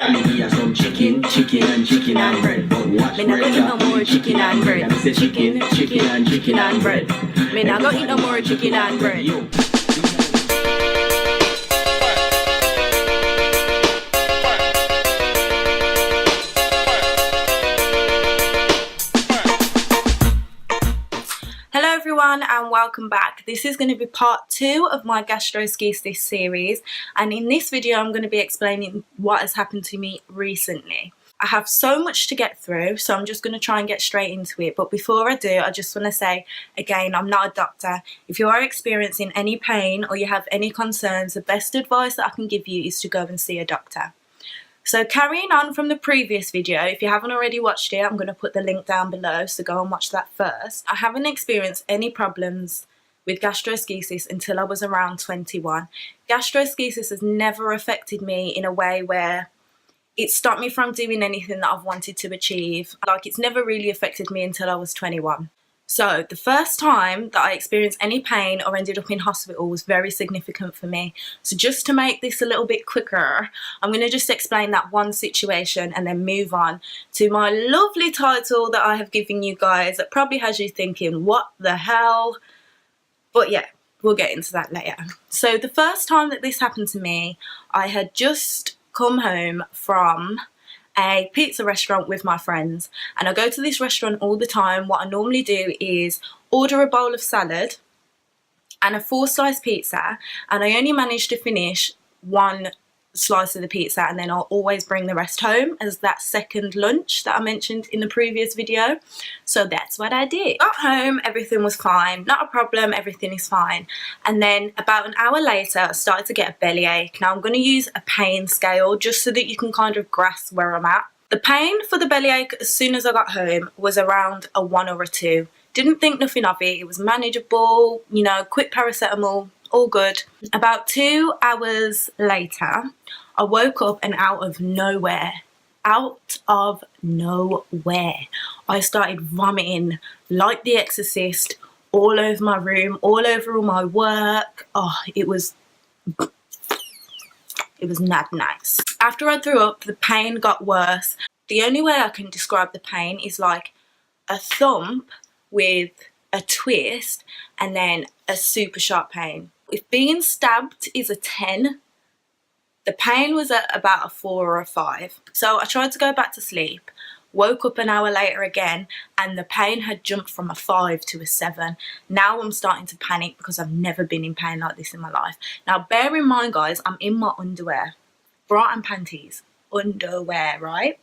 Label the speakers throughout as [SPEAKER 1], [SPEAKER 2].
[SPEAKER 1] Me some chicken and bread. But watch
[SPEAKER 2] Me not go eat no more chicken and bread. Chicken and bread. Me not go eat no more chicken and bread. Hello everyone and welcome back. This is going to be part 2 of my Gastroschisis series, and in this video I'm going to be explaining what has happened to me recently. I have so much to get through, so I'm just going to try and get straight into it. But before I do, I just want to say again, I'm not a doctor. If you are experiencing any pain or you have any concerns, the best advice that I can give you is to go and see a doctor. So carrying on from the previous video, if you haven't already watched it, I'm going to put the link down below, so go and watch that first. I haven't experienced any problems with gastroschisis until I was around 21. Gastroschisis has never affected me in a way where it stopped me from doing anything that I've wanted to achieve. Like, it's never really affected me until I was 21. So the first time that I experienced any pain or ended up in hospital was very significant for me. So just to make this a little bit quicker, I'm going to just explain that one situation and then move on to my lovely title that I have given you guys that probably has you thinking, what the hell? But yeah, we'll get into that later. So the first time that this happened to me, I had just come home from a pizza restaurant with my friends, and I go to this restaurant all the time. What I normally do is order a bowl of salad and a 4-slice pizza, and I only manage to finish one slice of the pizza, and then I'll always bring the rest home as that second lunch that I mentioned in the previous video. So that's what I did. Got home, everything was fine, not a problem, everything is fine. And then about an hour later I started to get a bellyache. Now I'm going to use a pain scale just so that you can kind of grasp where I'm at. The pain for the bellyache as soon as I got home was around a 1 or a 2. Didn't think nothing of it, it was manageable, you know, quick paracetamol, all good. About 2 hours later, I woke up and out of nowhere, I started vomiting like the Exorcist all over my room, all over all my work. Oh, it was not nice. After I threw up, the pain got worse. The only way I can describe the pain is like a thump with a twist and then a super sharp pain. If being stabbed is a 10, the pain was at about a 4 or a 5. So I tried to go back to sleep, woke up an hour later again, and the pain had jumped from a 5 to a 7. Now I'm starting to panic because I've never been in pain like this in my life. Now bear in mind guys, I'm in my underwear, bra and panties, underwear, right?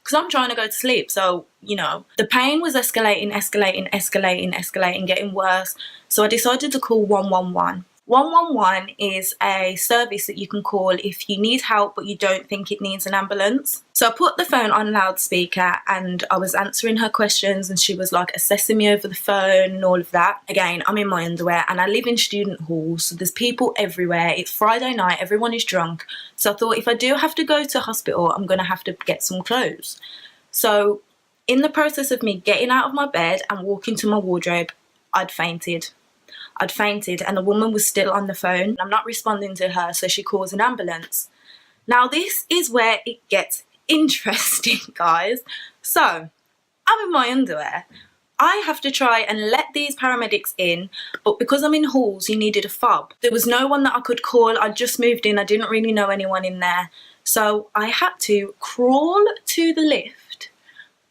[SPEAKER 2] Because I'm trying to go to sleep, so you know, the pain was escalating, getting worse. So I decided to call 111. 111 is a service that you can call if you need help but you don't think it needs an ambulance. So I put the phone on loudspeaker and I was answering her questions, and she was like assessing me over the phone and all of that. Again, I'm in my underwear and I live in student halls, so there's people everywhere. It's Friday night, everyone is drunk. So I thought if I do have to go to hospital, I'm going to have to get some clothes. So in the process of me getting out of my bed and walking to my wardrobe, I'd fainted, and the woman was still on the phone. I'm not responding to her, so she calls an ambulance. Now this is where it gets interesting, guys. So I'm in my underwear. I have to try and let these paramedics in, but because I'm in halls, you needed a fob. There was no one that I could call. I just moved in. I didn't really know anyone in there. So I had to crawl to the lift,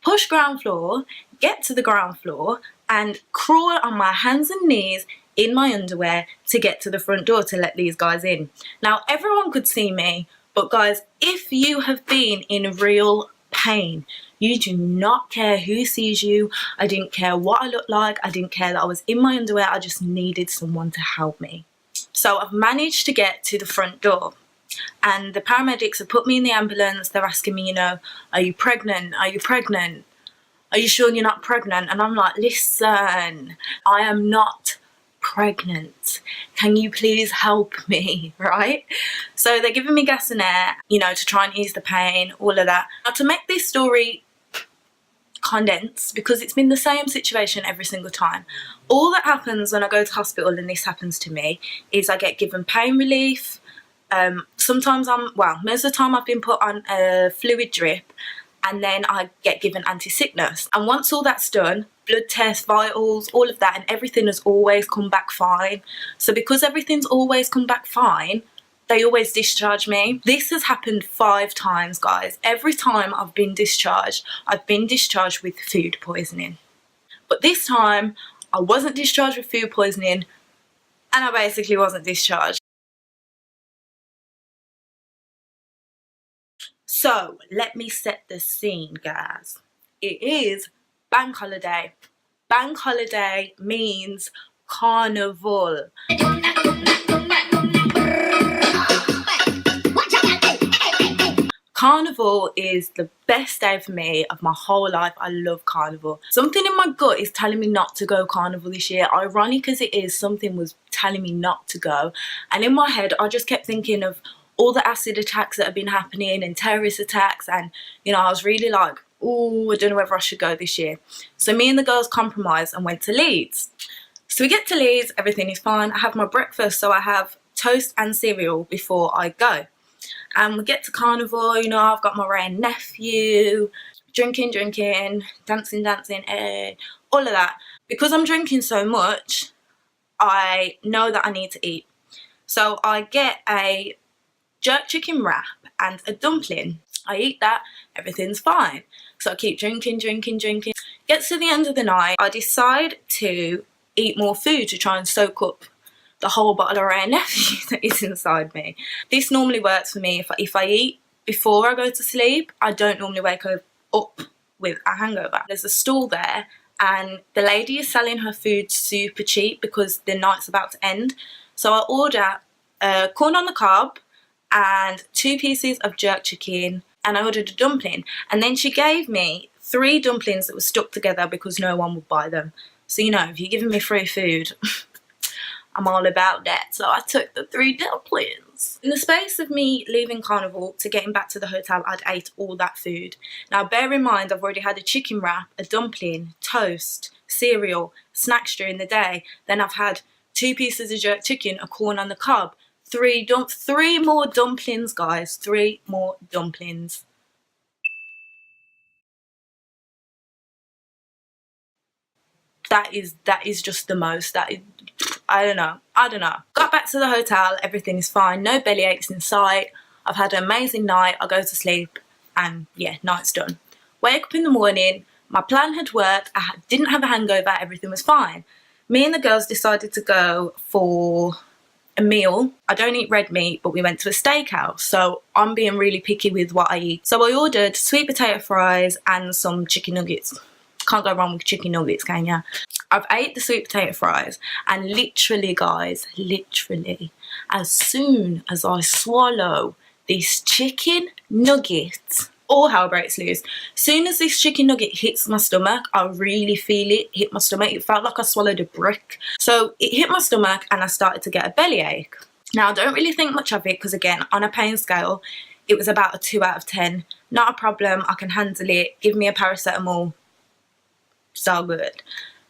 [SPEAKER 2] push ground floor, get to the ground floor, and crawl on my hands and knees in my underwear to get to the front door to let these guys in. Now everyone could see me, but guys, if you have been in real pain, you do not care who sees you. I didn't care what I looked like. I didn't care that I was in my underwear. I just needed someone to help me. So I've managed to get to the front door, and the paramedics have put me in the ambulance. They're asking me, you know, are you pregnant? Are you pregnant? Are you sure you're not pregnant? And I'm like, listen, I am not pregnant. Can you please help me, right? So they're giving me gas and air, you know, to try and ease the pain, all of that. Now to make this story condensed, because it's been the same situation every single time, all that happens when I go to hospital and this happens to me is I get given pain relief, sometimes most of the time I've been put on a fluid drip, and then I get given anti-sickness. And once all that's done, blood tests, vitals, all of that, and everything has always come back fine. So because everything's always come back fine, they always discharge me. This has happened 5 times, guys. Every time I've been discharged with food poisoning. But this time, I wasn't discharged with food poisoning, and I basically wasn't discharged. So, let me set the scene, guys. It is bank holiday. Bank holiday means carnival. Carnival is the best day for me of my whole life. I love carnival. Something in my gut is telling me not to go carnival this year. Ironic as it is, something was telling me not to go. And in my head, I just kept thinking of all the acid attacks that have been happening and terrorist attacks. And, you know, I was really like, oh, I don't know whether I should go this year. So me and the girls compromised and went to Leeds. So we get to Leeds, everything is fine. I have my breakfast, so I have toast and cereal before I go. And we get to carnival, you know, I've got my Ryan nephew, drinking, dancing, all of that. Because I'm drinking so much, I know that I need to eat. So I get a jerk chicken wrap and a dumpling. I eat that, everything's fine. So I keep drinking. Gets to the end of the night, I decide to eat more food to try and soak up the whole bottle of Ryan nephew that is inside me. This normally works for me. If I eat before I go to sleep, I don't normally wake up with a hangover. There's a stall there, and the lady is selling her food super cheap because the night's about to end. So I order corn on the cob and 2 pieces of jerk chicken, and I ordered a dumpling. And then she gave me 3 dumplings that were stuck together because no one would buy them. So, you know, if you're giving me free food, I'm all about that. So I took the 3 dumplings. In the space of me leaving carnival to getting back to the hotel, I'd ate all that food. Now bear in mind, I've already had a chicken wrap, a dumpling, toast, cereal, snacks during the day. Then I've had 2 pieces of jerk chicken, a corn on the cob, 3 more dumplings, guys. 3 more dumplings. That is just the most. That is, I don't know. Got back to the hotel, everything is fine, no belly aches in sight. I've had an amazing night. I go to sleep and yeah, night's done. Wake up in the morning, my plan had worked, I didn't have a hangover, everything was fine. Me and the girls decided to go for a meal. I don't eat red meat, but we went to a steakhouse, so I'm being really picky with what I eat. So I ordered sweet potato fries and some chicken nuggets. Can't go wrong with chicken nuggets, can ya? I've ate the sweet potato fries, and literally, guys, as soon as I swallow this chicken nugget, all hell breaks loose. Soon as this chicken nugget hits my stomach, I really feel it hit my stomach. It felt like I swallowed a brick. So it hit my stomach and I started to get a bellyache. Now I don't really think much of it because, again, on a pain scale, it was about a 2 out of 10. Not a problem, I can handle it. Give me a paracetamol. So good.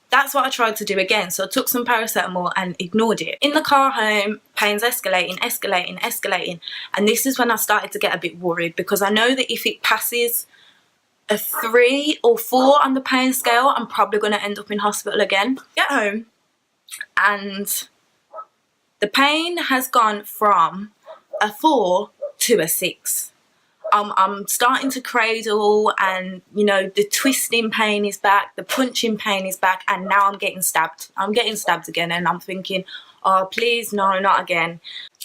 [SPEAKER 2] That's what I tried to do again. So I took some paracetamol and ignored it. In the car home, pain's escalating. And this is when I started to get a bit worried, because I know that if it passes a 3 or 4 on the pain scale, I'm probably going to end up in hospital again. Get home and the pain has gone from a 4 to a 6. I'm starting to cradle, and you know, the twisting pain is back, the punching pain is back, and now I'm getting stabbed. I'm getting stabbed again, and I'm thinking, oh please no, not again.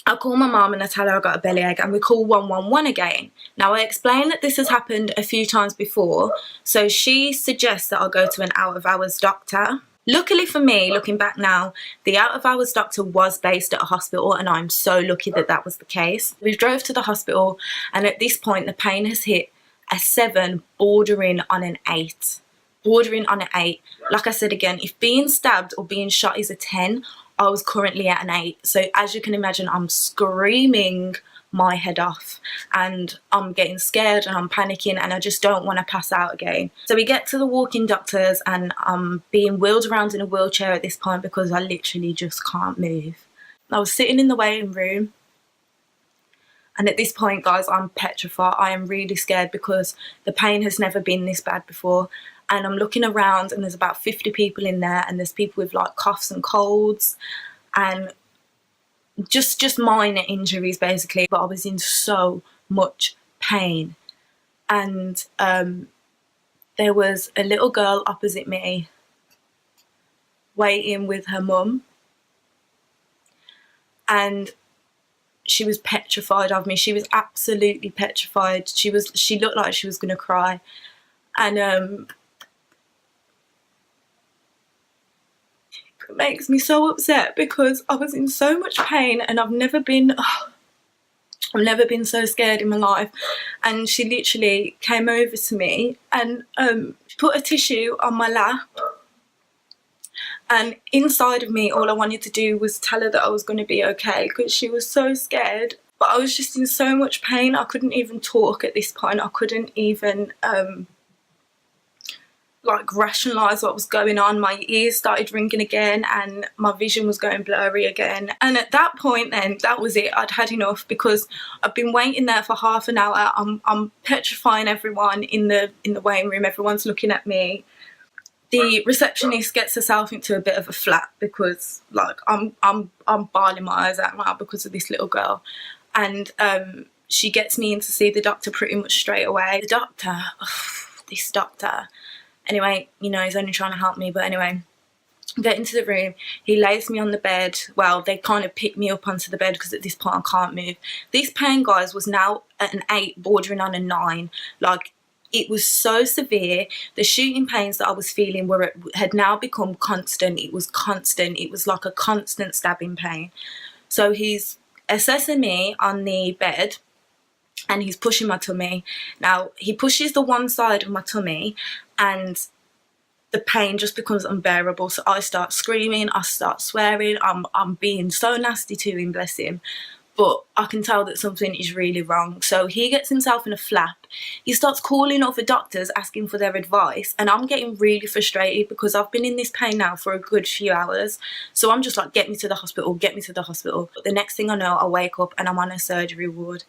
[SPEAKER 2] I call my mum and I tell her I got a bellyache, and we call 111 again. Now I explain that this has happened a few times before, so she suggests that I'll go to an out of hours doctor. Luckily for me, looking back now, the out of hours doctor was based at a hospital, and I'm so lucky that that was the case. We drove to the hospital, and at this point the pain has hit a 7 bordering on an 8. Bordering on an 8. Like I said again, if being stabbed or being shot is a 10, I was currently at an 8. So as you can imagine, I'm screaming my head off, and I'm getting scared and I'm panicking, and I just don't want to pass out again. So we get to the walk-in doctors, and I'm being wheeled around in a wheelchair at this point because I literally just can't move. I was sitting in the waiting room, And at this point, guys, I'm petrified. I am really scared because the pain has never been this bad before. And I'm looking around and there's about 50 people in there, and there's people with like coughs and colds and just minor injuries basically. But I was in so much pain. And there was a little girl opposite me waiting with her mum, and she was petrified of me. She was absolutely petrified. She looked like she was gonna cry. And it makes me so upset because I was in so much pain, and I've never been so scared in my life. And she literally came over to me and put a tissue on my lap, and inside of me all I wanted to do was tell her that I was going to be okay, because she was so scared. But I was just in so much pain, I couldn't even talk at this point. I couldn't even like rationalise what was going on. My ears started ringing again and my vision was going blurry again. And at that point then, that was it. I'd had enough, because I've been waiting there for half an hour. I'm petrifying everyone in the waiting room. Everyone's looking at me. The receptionist gets herself into a bit of a flap because like I'm bawling my eyes out now because of this little girl. And she gets me in to see the doctor pretty much straight away. The doctor, this doctor, anyway, you know, he's only trying to help me. But anyway, get into the room, he lays me on the bed. Well, they kind of pick me up onto the bed because at this point I can't move. This pain, guys, was now at an 8 bordering on a 9. Like, it was so severe. The shooting pains that I was feeling had now become constant. It was constant. It was like a constant stabbing pain. So he's assessing me on the bed and he's pushing my tummy. Now, he pushes the one side of my tummy and the pain just becomes unbearable. So I start screaming, I start swearing, I'm being so nasty to him, bless him. But I can tell that something is really wrong. So he gets himself in a flap. He starts calling other doctors, asking for their advice. And I'm getting really frustrated because I've been in this pain now for a good few hours. So I'm just like, get me to the hospital, get me to the hospital. But the next thing I know, I wake up and I'm on a surgery ward.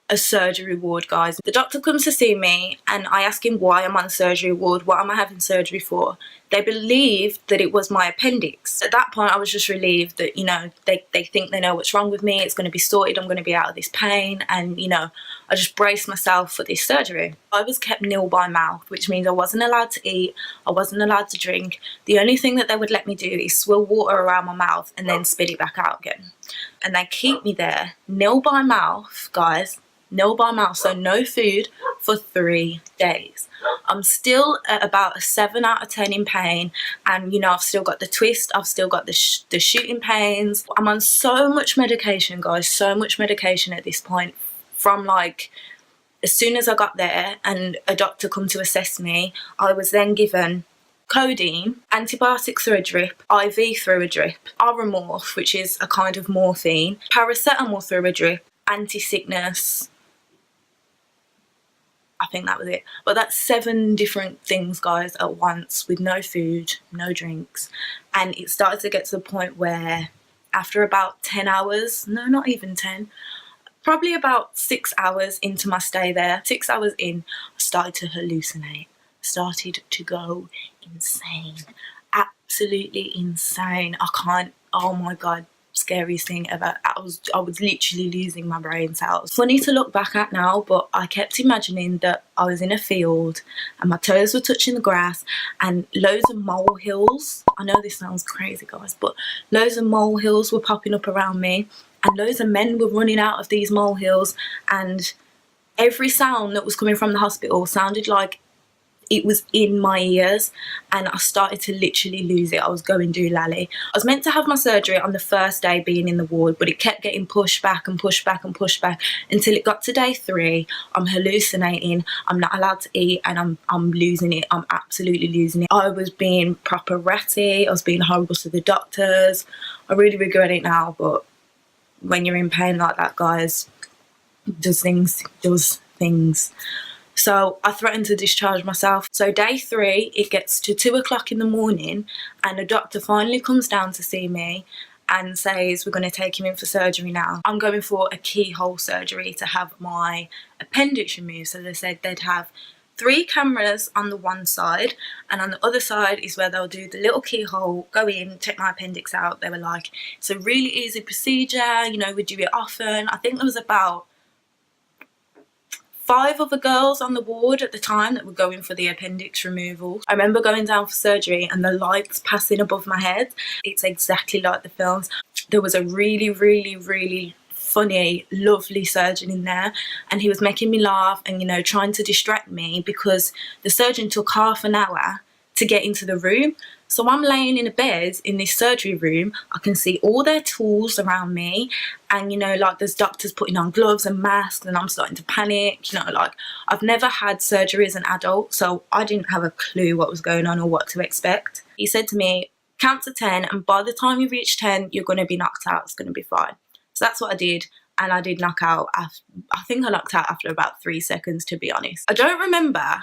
[SPEAKER 2] A surgery ward, guys. The doctor comes to see me and I ask him why I'm on surgery ward, what am I having surgery for. They believed that it was my appendix. At that point I was just relieved that, you know, they think they know what's wrong with me, it's going to be sorted, I'm going to be out of this pain, and you know, I just braced myself for this surgery. I was kept nil by mouth, which means I wasn't allowed to eat, I wasn't allowed to drink. The only thing that they would let me do is swill water around my mouth and then spit it back out again. And they keep me there, nil by mouth, guys. Nil by mouth, so no food for 3 days. I'm still at about a 7 out of 10 in pain, and you know, I've still got the twist, I've still got the shooting pains. I'm on so much medication, guys, so much medication at this point. From like, as soon as I got there and a doctor come to assess me, I was then given codeine, antibiotics through a drip, IV through a drip, Oromorph, which is a kind of morphine, paracetamol through a drip, anti-sickness. I think that was it. But that's 7 different things, guys, at once, with no food, no drinks. And it started to get to the point where after about 10 hours, no, not even 10, probably about 6 hours into my stay there, 6 hours in, I started to hallucinate, started to go insane, absolutely insane. I can't, oh my God, scariest thing ever. I was literally losing my brain cells. Funny to look back at now, but I kept imagining that I was in a field and my toes were touching the grass and loads of molehills. I know this sounds crazy, guys, but loads of molehills were popping up around me and loads of men were running out of these molehills, and every sound that was coming from the hospital sounded like it was in my ears, and I started to literally lose it. I was going doolally. I was meant to have my surgery on the first day being in the ward, but it kept getting pushed back and pushed back and pushed back until it got to day 3. I'm hallucinating, I'm not allowed to eat, and I'm losing it. I'm absolutely losing it. I was being proper ratty, I was being horrible to the doctors. I really regret it now, but when you're in pain like that, guys, it does things. So I threatened to discharge myself. So day 3, it gets to 2 o'clock in the morning and a doctor finally comes down to see me, and says we're going to take him in for surgery now. I'm going for a keyhole surgery to have my appendix removed. So they said they'd have 3 cameras on the one side, and on the other side is where they'll do the little keyhole, go in, take my appendix out. They were like, it's a really easy procedure, you know, we do it often. I think there was about 5 other girls on the ward at the time that were going for the appendix removal. I remember going down for surgery and the lights passing above my head. It's exactly like the films. There was a really funny, lovely surgeon in there, and he was making me laugh and, you know, trying to distract me because the surgeon took half an hour to get into the room. So I'm laying in a bed in this surgery room. I can see all their tools around me, and, you know, like, there's doctors putting on gloves and masks, and I'm starting to panic. You know, like, I've never had surgery as an adult, so I didn't have a clue what was going on or what to expect. He said to me, count to 10, and by the time you reach 10, you're going to be knocked out. It's going to be fine. So that's what I did, and I did knock out. I think I knocked out after about 3 seconds, to be honest. I don't remember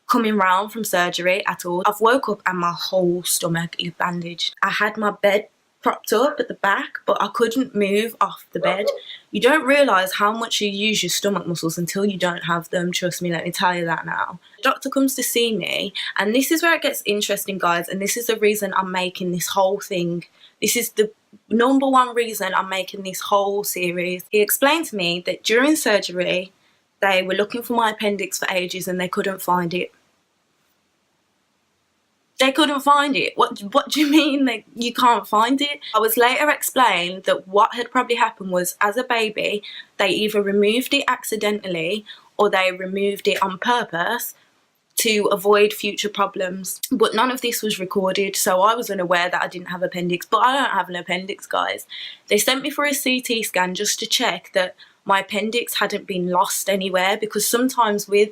[SPEAKER 2] coming round from surgery at all. I've woke up and my whole stomach is bandaged. I had my bed propped up at the back, but I couldn't move off the bed. You don't realise how much you use your stomach muscles until you don't have them. Trust me, let me tell you that now. The doctor comes to see me, and this is where it gets interesting, guys, and this is the reason I'm making this whole thing. This is the number one reason I'm making this whole series. He explained to me that during surgery, they were looking for my appendix for ages and they couldn't find it. They couldn't find it. What do you mean you can't find it? I was later explained that what had probably happened was, as a baby, they either removed it accidentally or they removed it on purpose to avoid future problems. But none of this was recorded, so I was unaware that I didn't have appendix. But I don't have an appendix, guys. They sent me for a CT scan just to check that my appendix hadn't been lost anywhere, because sometimes with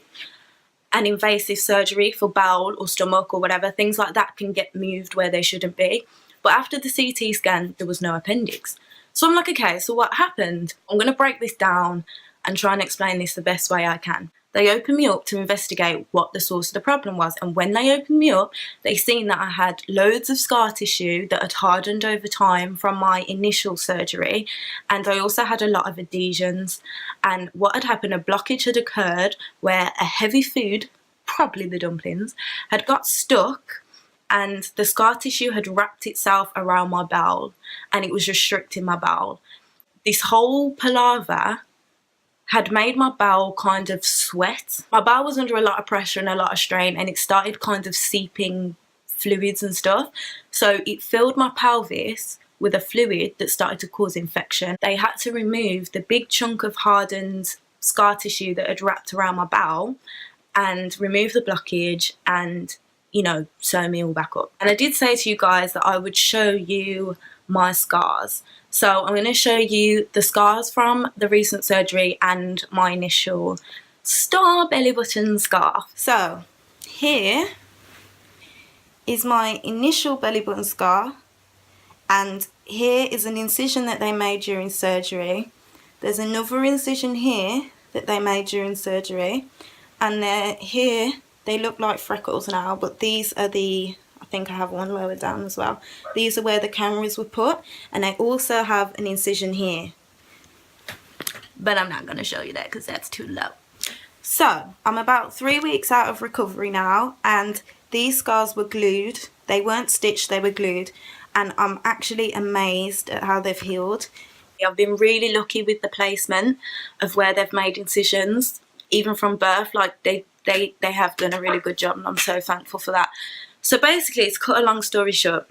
[SPEAKER 2] an invasive surgery for bowel or stomach or whatever, things like that can get moved where they shouldn't be. But after the CT scan, there was no appendix. So I'm like, okay, so what happened? I'm going to break this down and try and explain this the best way I can. They opened me up to investigate what the source of the problem was, and when they opened me up, they seen that I had loads of scar tissue that had hardened over time from my initial surgery, and I also had a lot of adhesions. And what had happened, a blockage had occurred where a heavy food, probably the dumplings, had got stuck, and the scar tissue had wrapped itself around my bowel and it was restricting my bowel. This whole palaver had made my bowel kind of sweat. My bowel was under a lot of pressure and a lot of strain, and it started kind of seeping fluids and stuff. So it filled my pelvis with a fluid that started to cause infection. They had to remove the big chunk of hardened scar tissue that had wrapped around my bowel and remove the blockage and, you know, sew me all back up. And I did say to you guys that I would show you my scars. So I'm going to show you the scars from the recent surgery and my initial star belly button scar. So here is my initial belly button scar, and here is an incision that they made during surgery. There's another incision here that they made during surgery, and here they look like freckles now, but these are the, I think I have one lower down as well. These are where the cameras were put, and I also have an incision here. But I'm not going to show you that because that's too low. So, I'm about 3 weeks out of recovery now, and these scars were glued. They weren't stitched, they were glued. And I'm actually amazed at how they've healed. I've been really lucky with the placement of where they've made incisions, even from birth. Like, they have done a really good job, and I'm so thankful for that. So basically, to cut a long story short,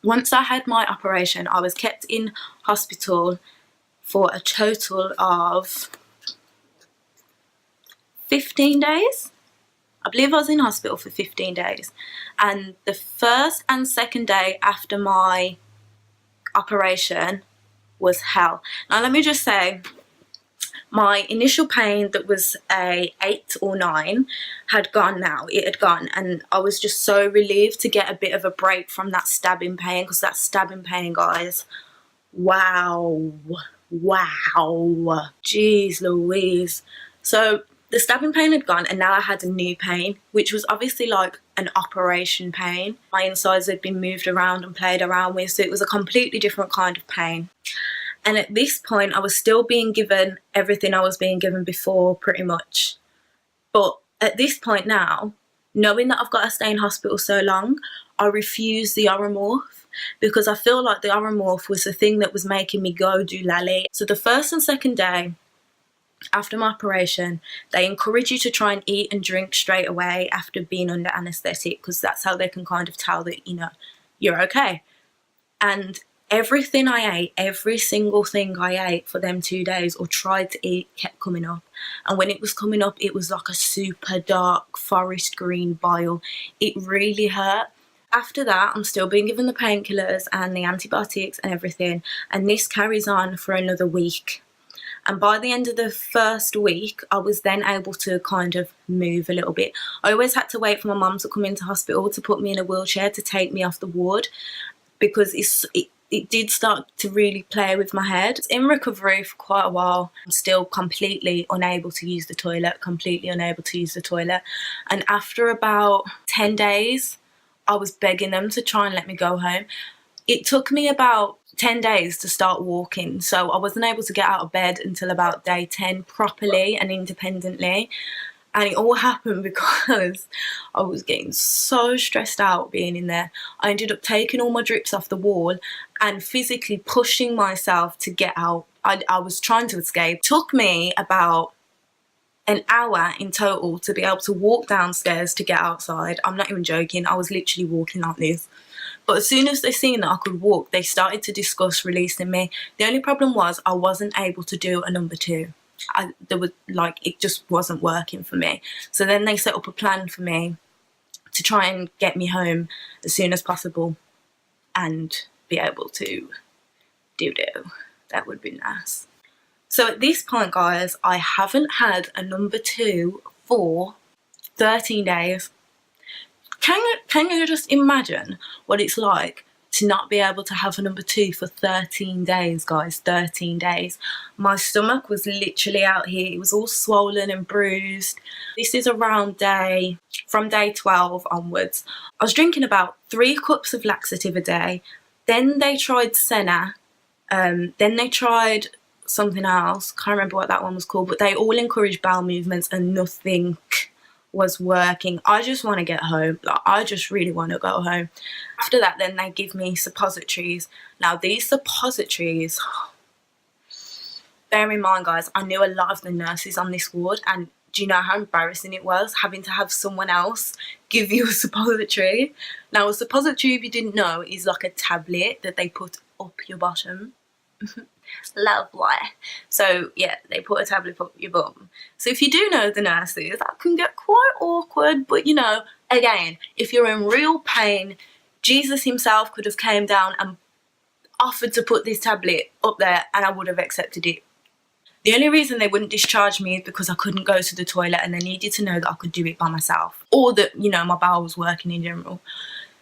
[SPEAKER 2] once I had my operation, I was kept in hospital for a total of 15 days. I believe I was in hospital for 15 days. And the first and second day after my operation was hell. Now, let me just say, my initial pain that was a 8 or 9 had gone now. It had gone, and I was just so relieved to get a bit of a break from that stabbing pain, because that stabbing pain, guys, wow, jeez Louise. So The stabbing pain had gone, and now I had a new pain, which was obviously like an operation pain. My insides had been moved around and played around with, so it was a completely different kind of pain. And at this point, I was still being given everything I was being given before, pretty much. But at this point now, knowing that I've got to stay in hospital so long, I refuse the Oromorph, because I feel like the Oromorph was the thing that was making me go do lally. So the first and second day after my operation, they encourage you to try and eat and drink straight away after being under anaesthetic, because that's how they can kind of tell that, you know, you're okay. And everything I ate, every single thing I ate for them 2 days or tried to eat, kept coming up. And when it was coming up, it was like a super dark forest green bile. It really hurt. After that, I'm still being given the painkillers and the antibiotics and everything, and this carries on for another week. And by the end of the first week, I was then able to kind of move a little bit. I always had to wait for my mum to come into hospital to put me in a wheelchair to take me off the ward, because it did start to really play with my head. I was in recovery for quite a while. I'm still completely unable to use the toilet, And after about 10 days, I was begging them to try and let me go home. It took me about 10 days to start walking, so I wasn't able to get out of bed until about day 10 properly and independently. And it all happened because I was getting so stressed out being in there. I ended up taking all my drips off the wall and physically pushing myself to get out. I was trying to escape. It took me about an hour in total to be able to walk downstairs to get outside. I'm not even joking. I was literally walking like this. But as soon as they seen that I could walk, they started to discuss releasing me. The only problem was I wasn't able to do a number 2. It just wasn't working for me. So then they set up a plan for me to try and get me home as soon as possible and be able to do. That would be nice. So at this point, guys, I haven't had a number 2 for 13 days. Can you just imagine what it's like to not be able to have a number 2 for 13 days, guys? 13 days. My stomach was literally out here. It was all swollen and bruised. This is around from day 12 onwards. I was drinking about 3 cups of laxative a day. Then they tried Senna. Then they tried something else. Can't remember what that one was called, but they all encouraged bowel movements and nothing was working. I just want to get home. Like, I just really want to go home. After that, then they give me suppositories. Now, these suppositories, bear in mind, guys, I knew a lot of the nurses on this ward, and do you know how embarrassing it was having to have someone else give you a suppository? Now, a suppository, if you didn't know, is like a tablet that they put up your bottom. Lovely. So yeah, they put a tablet up your bum. So if you do know the nurses, that can get quite awkward, but you know, again, if you're in real pain, Jesus himself could have came down and offered to put this tablet up there and I would have accepted it. The only reason they wouldn't discharge me is because I couldn't go to the toilet, and they needed to know that I could do it by myself, or that, you know, my bowel was working in general.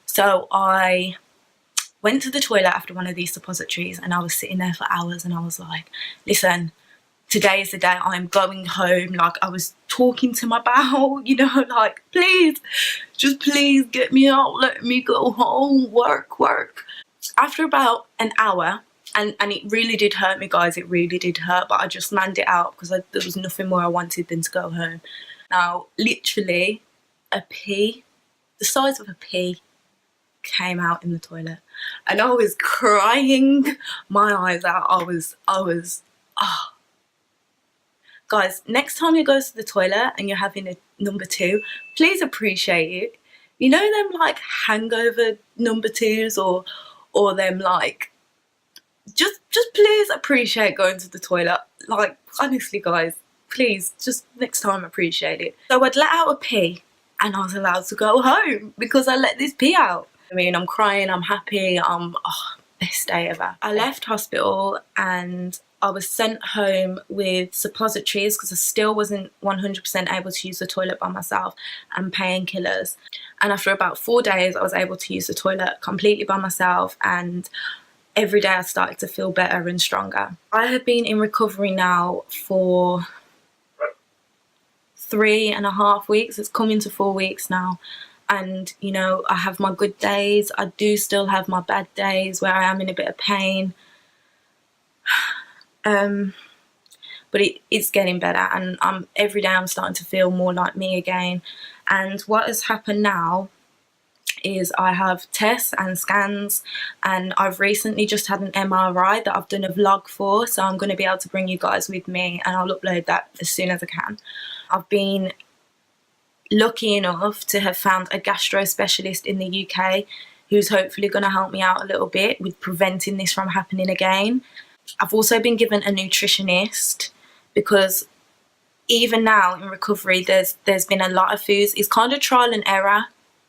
[SPEAKER 2] So I went to the toilet after one of these suppositories, and I was sitting there for hours, and I was like, listen, today is the day I'm going home. Like, I was talking to my bowel, you know, like, please, just please get me out, let me go home, work. After about an hour, and it really did hurt me, guys, it really did hurt, but I just manned it out because there was nothing more I wanted than to go home. Now, literally, a pea, the size of a pea, came out in the toilet, and I was crying my eyes out. I was Guys, next time you go to the toilet and you're having a number 2, please appreciate it. You know them like hangover number 2s, or them like, just please appreciate going to the toilet. Like, honestly, guys, please, just next time appreciate it. So I'd let out a pee, and I was allowed to go home because I let this pee out. I mean, I'm crying, I'm happy, best day ever. I left hospital and I was sent home with suppositories because I still wasn't 100% able to use the toilet by myself, and painkillers. And after about 4 days, I was able to use the toilet completely by myself, and every day I started to feel better and stronger. I have been in recovery now for 3.5 weeks. It's coming to 4 weeks now. And, you know, I have my good days. I do still have my bad days where I am in a bit of pain. But it's getting better, and every day I'm starting to feel more like me again. And what has happened now is I have tests and scans, and I've recently just had an MRI that I've done a vlog for, so I'm going to be able to bring you guys with me, and I'll upload that as soon as I can. I've been lucky enough to have found a gastro specialist in the UK who's hopefully going to help me out a little bit with preventing this from happening again. I've also been given a nutritionist, because even now in recovery there's been a lot of foods. It's kind of trial and error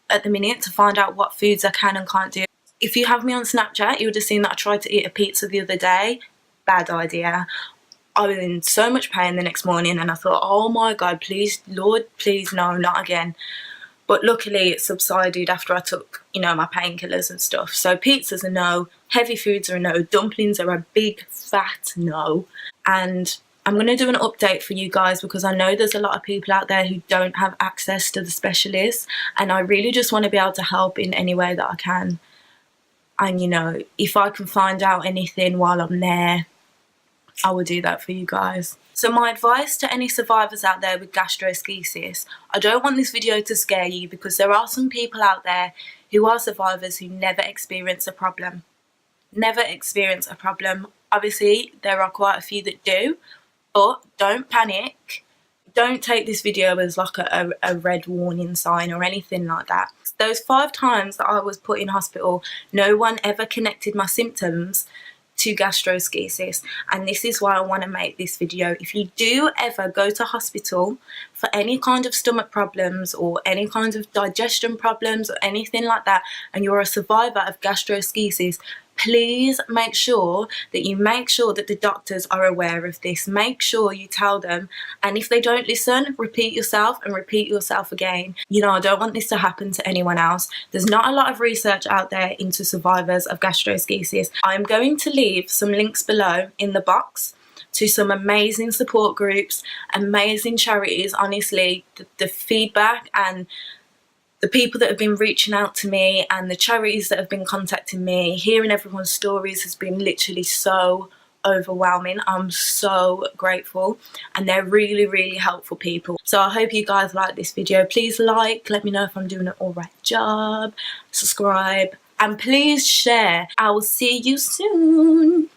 [SPEAKER 2] at the minute to find out what foods I can and can't do. If you have me on Snapchat, you would have seen that I tried to eat a pizza the other day. Bad idea. I was in so much pain the next morning, and I thought, oh my God, please, Lord, please, no, not again. But luckily it subsided after I took, you know, my painkillers and stuff. So pizza's a no, heavy foods are a no, dumplings are a big fat no. And I'm going to do an update for you guys, because I know there's a lot of people out there who don't have access to the specialists, and I really just want to be able to help in any way that I can. And, you know, if I can find out anything while I'm there, I will do that for you guys. So my advice to any survivors out there with gastroschisis, I don't want this video to scare you, because there are some people out there who are survivors who never experience a problem. Never experience a problem. Obviously, there are quite a few that do, but don't panic. Don't take this video as like a red warning sign or anything like that. Those 5 times that I was put in hospital, no one ever connected my symptoms to gastroschisis, and this is why I want to make this video. If you do ever go to hospital for any kind of stomach problems or any kind of digestion problems or anything like that, and you're a survivor of gastroschisis, please make sure that the doctors are aware of this. Make sure you tell them, and if they don't listen, repeat yourself and repeat yourself again. You know, I don't want this to happen to anyone else. There's not a lot of research out there into survivors of gastroschisis. I'm going to leave some links below in the box to some amazing support groups, amazing charities. Honestly, the feedback and the people that have been reaching out to me and the charities that have been contacting me, hearing everyone's stories has been literally so overwhelming. I'm so grateful, and they're really, really helpful people. So I hope you guys like this video. Please like, let me know if I'm doing an alright job, subscribe, and please share. I will see you soon.